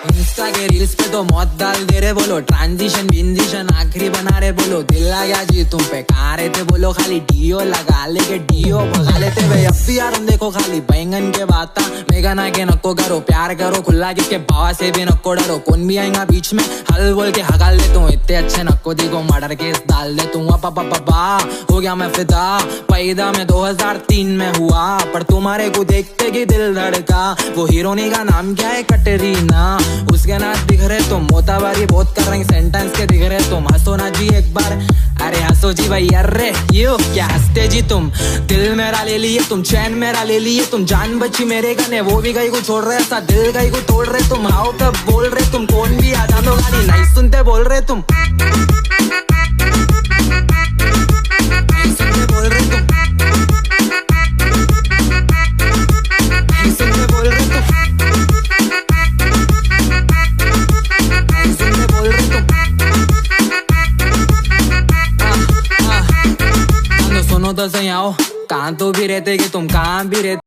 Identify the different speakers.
Speaker 1: Insta के reels पे तो मौत डाल दे रहे बोलो, ट्रांजिशन विंजिशन आखिरी बना रहे बोलो, दिल आ गया जी तुम पे, कहाँ रहते बोलो, खाली डीओ लगा लेके डीओ भगा लेते भाई। अब भी यार हम देखो खाली बैंगन के बाता, मेघना के नको करो, प्यार करो खुला, किसके बाबा से भी नको डरो, कौन भी आएगा बीच में हल बोल के हगाल दे तू, इतने अच्छे नको देखो मर्डर केस डाल दे तू। पापा हो गया मैं फिदा, पैदा में 2003 में हुआ, पर तुम्हारे को देखते कि दिल धड़का। वो हीरोनी का नाम क्या है, कटरीना, उसके नाच दिख रहे तुम, मोताबारी बहुत कर रहे सेंटेंस के दिख रहे तुम, हंसो ना जी एक बार, अरे हंसो जी भाई, अरे यो क्या हंसते जी तुम, दिल मेरा ले लिए तुम, चैन मेरा ले लिए तुम, जान बची मेरे गने, वो भी कहीं को छोड़ रहे, ऐसा दिल कहीं को तोड़ रहे तुम, हाउ कब बोल रहे तुम, कौन भी आ जानो गाली नहीं सुनते बोल रहे तुम, नहीं सुनते बोल रहे तुम, नहीं सुनते बोल रहे तुम, नहीं सुनते बोल रहे तुम। सुनो तो सही आओ, कहाँ तो भी रहते कि तुम कहाँ भी रहते।